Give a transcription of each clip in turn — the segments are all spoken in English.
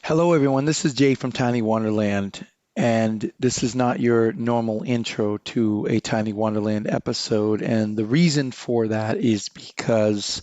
Hello, everyone. This is Jay from Tiny Wonderland, and this is not your normal intro to a Tiny Wonderland episode. And the reason for that is because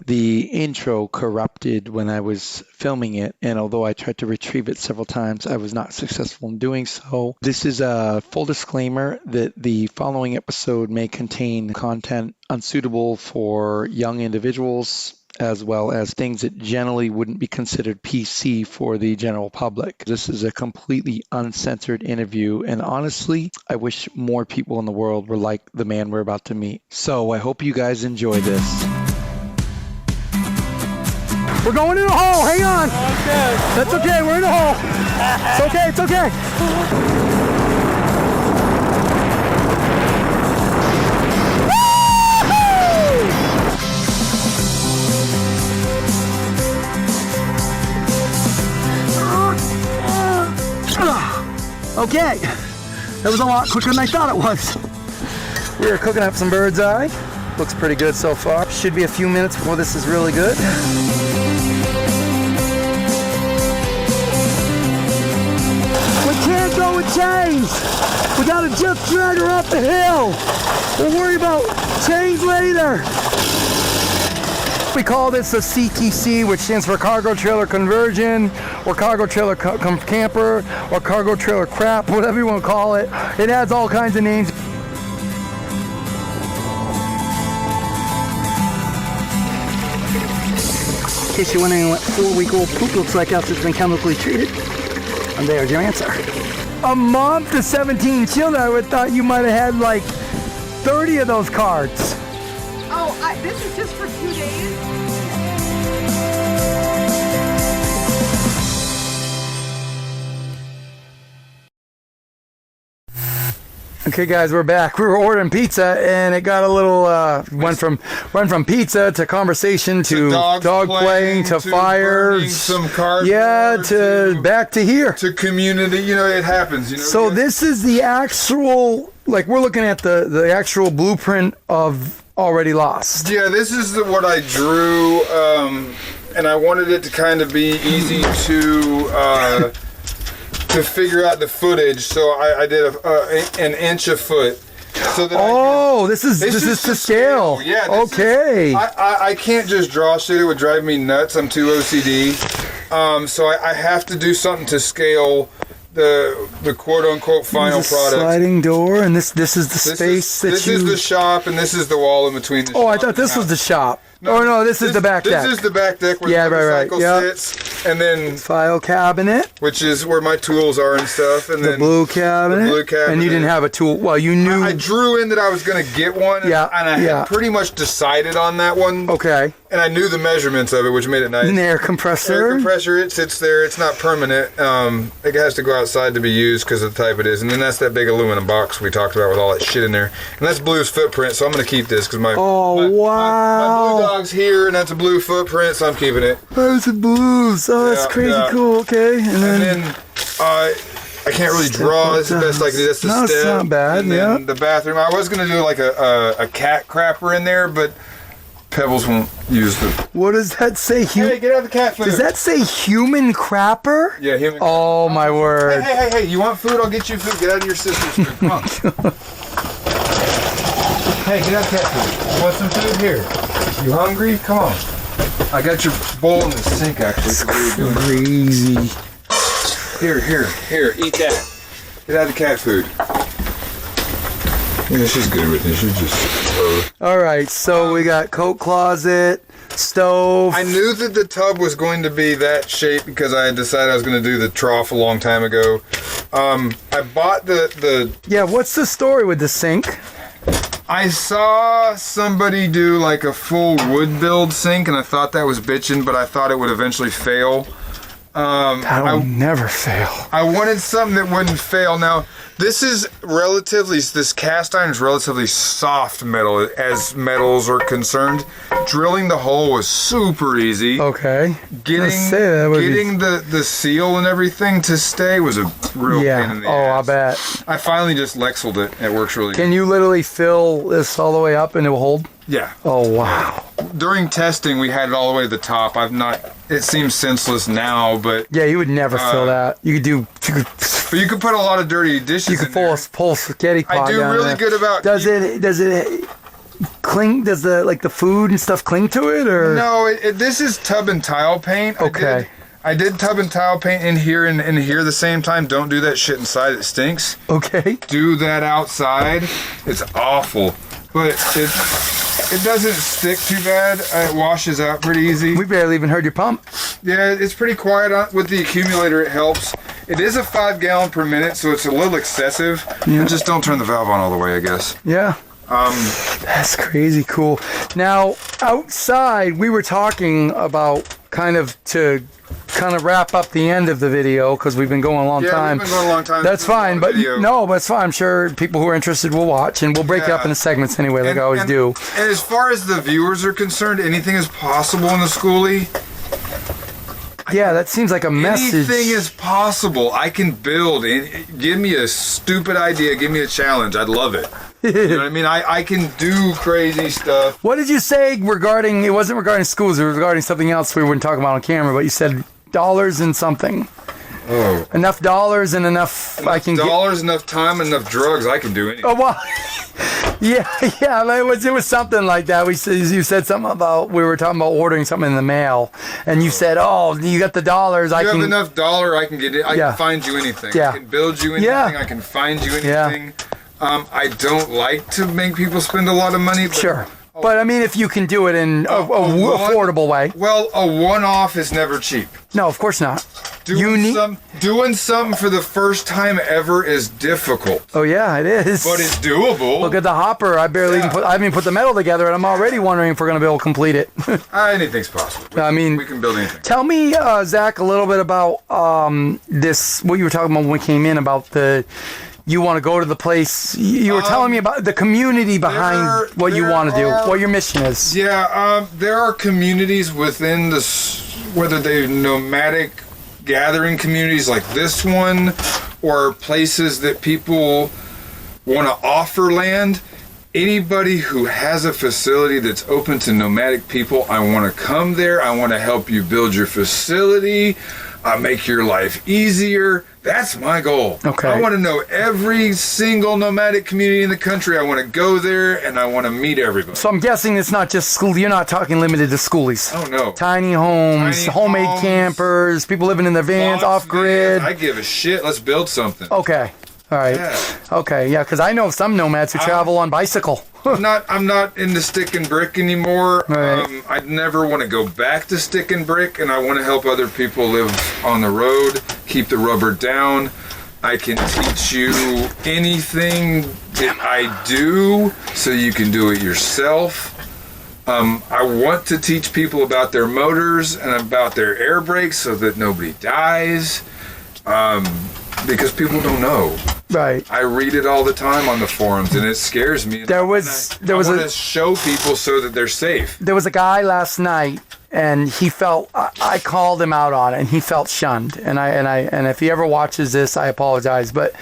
the intro corrupted when I was filming it, and although I tried to retrieve it several times, I was not successful in doing so. This is a full disclaimer that the following episode may contain content unsuitable for young individuals, as well as things that generally wouldn't be considered PC for the general public. This is a completely uncensored interview, and honestly, I wish more people in the world were like the man we're about to meet. So I hope you guys enjoy this. We're going in the hole, hang on! Okay. That's okay, we're in the hole! It's okay, it's okay! Okay, that was a lot quicker than I thought it was. We are cooking up some bird's eye. Looks pretty good so far. Should be a few minutes before this is really good. We can't go with chains. We gotta just drag her up the hill. We'll worry about chains later. We call this a CTC, which stands for cargo trailer conversion, or cargo trailer camper, or cargo trailer crap, whatever you want to call it. It has all kinds of names. In case you're wondering what 4-week-old poop looks like after it's been chemically treated, and there's your answer. A month to 17 children, I would thought you might have had like 30 of those cards. Oh, this is just for 2 days? Okay, guys, we're back. We were ordering pizza, and it got a little went from pizza to conversation to dog playing to fire, some cardboard, to back to here to community. You know, it happens. You know. So this is the actual, like, we're looking at the actual blueprint of Already Lost. Yeah, this is what I drew, and I wanted it to kind of be easy to figure out the footage, so I did an inch a foot. So that this is to scale. Yeah. Okay. I can't just draw shit. It would drive me nuts. I'm too OCD. So I have to do something to scale the quote unquote final product. Sliding door, and this is the space This is the shop, and this is the wall in between. Oh, I thought this was the shop. No, this is the back deck. This is the back deck where the motorcycle sits, and then file cabinet, which is where my tools are and stuff, and then blue cabinet. And you didn't have a tool. Well, you knew. I drew in that I was going to get one, and I had pretty much decided on that one. Okay. And I knew the measurements of it, which made it nice. An air compressor. Air compressor, it sits there. It's not permanent. It has to go outside to be used because of the type it is. And then that's that big aluminum box we talked about with all that shit in there. And that's Blue's footprint, so I'm going to keep this because my wow. My blue dog's here, and that's a blue footprint, so I'm keeping it. Those are blues. Oh, that's crazy cool. Okay. And then I can't really draw. This is the best I can do. That's the step. It's not bad. And then the bathroom. I was going to do like a cat crapper in there, but Pebbles won't use the... What does that say? Hey, get out of the cat food. Does that say human crapper? Yeah, human. Oh, my word. Hey, you want food? I'll get you food. Get out of your sister's food. Come on. Hey, get out of cat food. You want some food? Here. You hungry? Come on. I got your bowl in the sink, actually. It's crazy. Here, eat that. Get out of the cat food. Yeah, she's good with it. She's just... All right, so we got coat closet, stove. I knew that the tub was going to be that shape because I had decided I was going to do the trough a long time ago. I bought the... Yeah, what's the story with the sink? I saw somebody do like a full wood build sink, and I thought that was bitchin', but I thought it would eventually fail. That will never fail. I wanted something that wouldn't fail. Now, this cast iron is relatively soft metal as metals are concerned. Drilling the hole was super easy. Okay. Getting the seal and everything to stay was a real pain in the ass. I bet. I finally just Lexeled it. It works really good. Can you literally fill this all the way up and it will hold? Yeah. Oh, wow. During testing, we had it all the way to the top. I've not it seems senseless now, but Yeah, you would never fill that. You could but you could put a lot of dirty dishes. you could in there. pull a spaghetti pot I do down really there. good about. Does it cling? Does the food and stuff cling to it, or No, this is tub and tile paint. Okay. I did tub and tile paint in here and in here the same time. Don't do that shit inside. It stinks. Okay. Do that outside. It's awful, but it doesn't stick too bad. It washes out pretty easy. We barely even heard your pump. Yeah, it's pretty quiet with the accumulator. It helps. It is a 5 gallon per minute, so it's a little excessive. Yeah. Just don't turn the valve on all the way, I guess. Yeah. That's crazy cool. Now, outside, we were talking about kind of wrap up the end of the video because we've been going a long time. We've been going a long time. That's fine, but video. no, but it's fine. I'm sure people who are interested will watch, and we'll break it up Yeah. into segments anyway, like I always do. And as far as the viewers are concerned, anything is possible in the Skoolie. Yeah, that seems like a message. Anything is possible. I can build. Give me a stupid idea. Give me a challenge. I'd love it. You know what I mean? I can do crazy stuff. What did you say regarding? It wasn't regarding schools. It was regarding something else we wouldn't talk about on camera. But you said dollars and something. Oh. Enough dollars and enough I can get. Dollars, enough time, enough drugs. I can do anything. Oh well, yeah. It was something like that. You said something about we were talking about ordering something in the mail, and you said, "Oh, you got the dollars. You have enough dollar. I can get it. I Yeah. can find you anything. Yeah. I can build you anything. Yeah. I can find you Yeah. anything. I don't like to make people spend a lot of money. But Sure, but I mean, if you can do it in a affordable way. Well, a one-off is never cheap. No, of course not. Doing something for the first time ever is difficult, Oh yeah, it is. but it's doable. Look at the hopper. I barely even I haven't even put the metal together, and I'm already wondering if we're going to be able to complete it. Anything's possible. We can build anything. Tell me, Zach, a little bit about this. What you were talking about when we came in about you want to go to the place. You were telling me about the community behind what you want to do, what your mission is. Yeah, there are communities within whether they're nomadic gathering communities like this one, or places that people want to offer land. Anybody who has a facility that's open to nomadic people, I want to come there. I want to help you build your facility, make your life easier. That's my goal. Okay. I want to know every single nomadic community in the country. I want to go there and I want to meet everybody. So I'm guessing it's not just school. You're not talking limited to schoolies. Oh no. Tiny homes, homemade homes, campers, people living in their vans, Lots, off grid. man. I give a shit. Let's build something. Okay. All right. Yeah. Okay. Yeah, because I know some nomads who travel on bicycle. I'm not into stick and brick anymore. Right. I'd never want to go back to stick and brick, and I want to help other people live on the road, keep the rubber down. I can teach you anything that I do so you can do it yourself. I want to teach people about their motors and about their air brakes so that nobody dies, because people don't know. Right. I read it all the time on the forums, and it scares me. I want to show people so that they're safe. There was a guy last night, and he felt. I called him out on it, and he felt shunned. And if he ever watches this, I apologize. But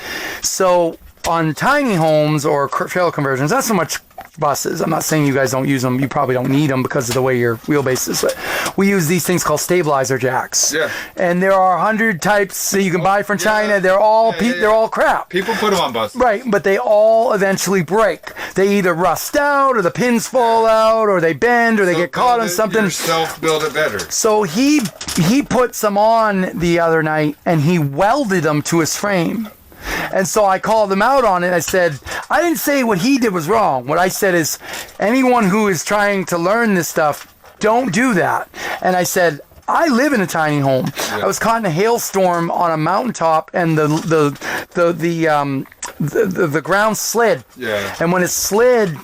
so on tiny homes or trailer conversions, not so much buses. I'm not saying you guys don't use them. You probably don't need them because of the way your wheelbase is. But we use these things called stabilizer jacks. Yeah. And there are 100 types that you can buy from China. They're all they're all crap. People put them on buses. Right, but they all eventually break. They either rust out, or the pins fall out, or they bend, or they get caught on something. Yourself, build it better. So he put some on the other night, and he welded them to his frame. And so I called him out on it. I said, I didn't say what he did was wrong. What I said is, anyone who is trying to learn this stuff, don't do that. And I said, I live in a tiny home. Yeah. I was caught in a hailstorm on a mountaintop, and the ground slid. Yeah. And when it slid,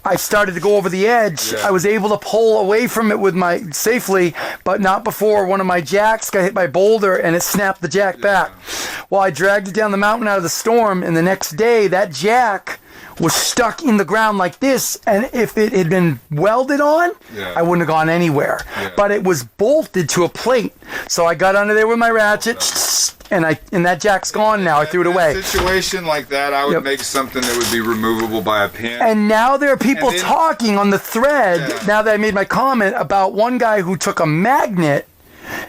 I started to go over the edge. Yeah. I was able to pull away from it safely, but not before one of my jacks got hit by a boulder and it snapped the jack back. Well, I dragged it down the mountain out of the storm, and the next day that jack was stuck in the ground like this, and if it had been welded on, I wouldn't have gone anywhere. Yeah. But it was bolted to a plate. So I got under there with my ratchet, and that jack's gone now. I threw it away. In a situation like that, I would make something that would be removable by a pin. And now there are people talking on the thread, now that I made my comment, about one guy who took a magnet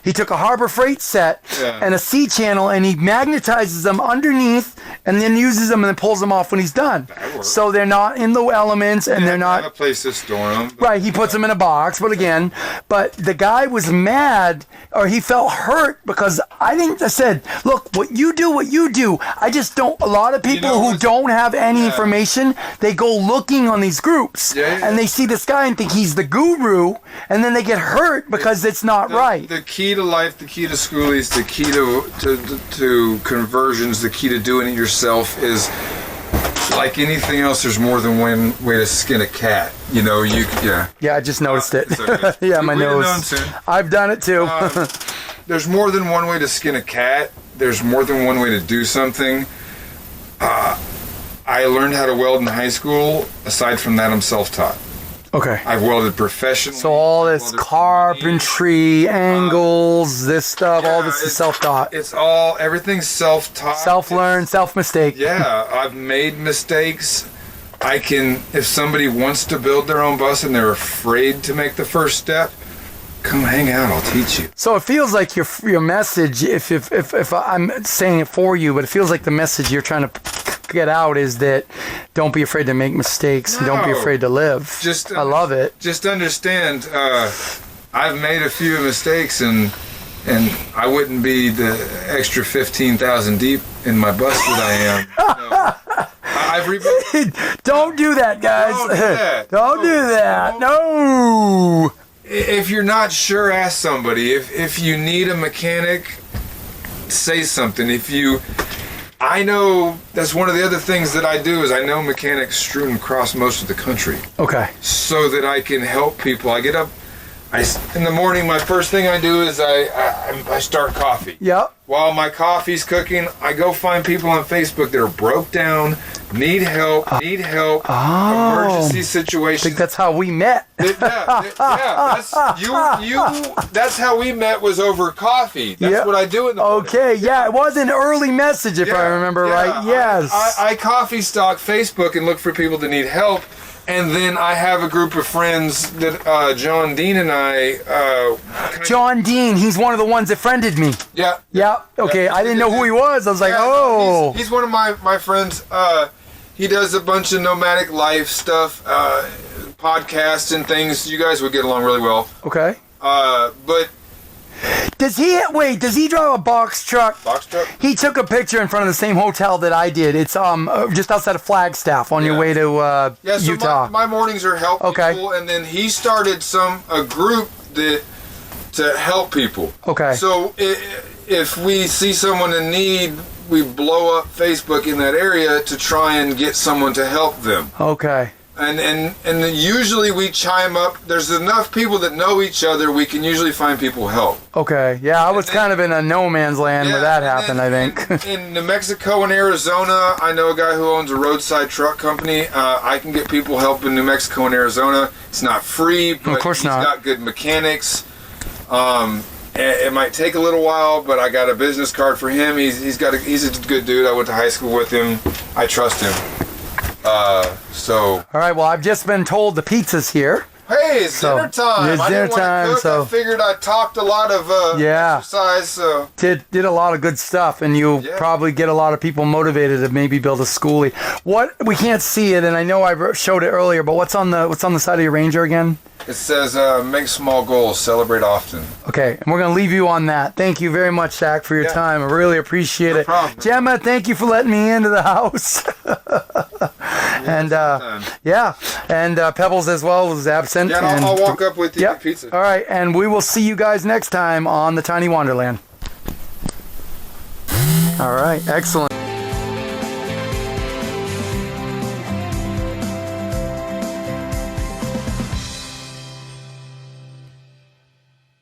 He took a Harbor Freight set and a C channel, and he magnetizes them underneath, and then uses them and then pulls them off when he's done. So they're not in the elements, and they're not have a place to store them. Right, he puts them in a box, but the guy was mad, or he felt hurt because I said, look, what you do. I just don't, a lot of people who don't have any information, they go looking on these groups, and they see this guy and think he's the guru, and then they get hurt because it's not right. The key to life, the key to Skoolies, the key to conversions, the key to doing it yourself is, like anything else, there's more than one way to skin a cat. Yeah, I just noticed it. Yeah, my nose. I've done it too. There's more than one way to skin a cat. There's more than one way to do something. I learned how to weld in high school. Aside from that, I'm self-taught. Okay. I've welded professionally. So all this carpentry, angles, this stuff, all this is self-taught. Everything's self-taught. Self-learned, self-mistake. Yeah, I've made mistakes. If somebody wants to build their own bus and they're afraid to make the first step, come hang out, I'll teach you. So it feels like your message, if I'm saying it for you, but it feels like the message you're trying to get out is that don't be afraid to make mistakes and don't be afraid to live. I love it. Just understand, I've made a few mistakes and I wouldn't be the extra 15,000 deep in my bus that I am. I've rebuilt. Don't do that, guys. Don't do that. No. If you're not sure, ask somebody. If you need a mechanic, say something. I know that's one of the other things that I do is I know mechanics strewn across most of the country. Okay. So that I can help people. I get up in the morning, my first thing I do is I start coffee. Yep. While my coffee's cooking, I go find people on Facebook that are broke down, need help, emergency situations. I think that's how we met. That's how we met, was over coffee. That's what I do in the morning. Okay, it was an early message if I remember right. Yes. I coffee stock Facebook and look for people that need help. And then I have a group of friends that John Dean and I... John Dean, he's one of the ones that friended me. Yeah. Okay, I didn't know who he was. I was like, He's one of my friends. He does a bunch of nomadic life stuff, podcasts and things. You guys would get along really well. Okay. But... Does he drive a box truck? Box truck? He took a picture in front of the same hotel that I did. It's just outside of Flagstaff on your way to Utah. So my mornings are help people, and then he started a group to help people. Okay. So if we see someone in need, we blow up Facebook in that area to try and get someone to help them. Okay. And then usually we chime up. There's enough people that know each other, we can usually find people help. Okay. Yeah, I was kind of in a no man's land where that happened, I think. In New Mexico and Arizona, I know a guy who owns a roadside truck company. I can get people help in New Mexico and Arizona. It's not free, but he's got good mechanics. It might take a little while, but I got a business card for him. He's a good dude. I went to high school with him. I trust him. All right, well, I've just been told the pizza's here. Hey, it's dinner time. It's dinner time, so I figured I talked a lot of exercise. So did a lot of good stuff, and you'll probably get a lot of people motivated to maybe build a Skoolie. What, we can't see it, and I know I showed it earlier, but what's on the side of your Ranger again? It says, make small goals, celebrate often. Okay, and we're going to leave you on that. Thank you very much, Zach, for your time. I really appreciate it. Problem. Gemma, thank you for letting me into the house. And Pebbles as well was absent. Yeah, and I'll walk up with you to pizza. All right, and we will see you guys next time on the Tiny Wonderland. All right, excellent.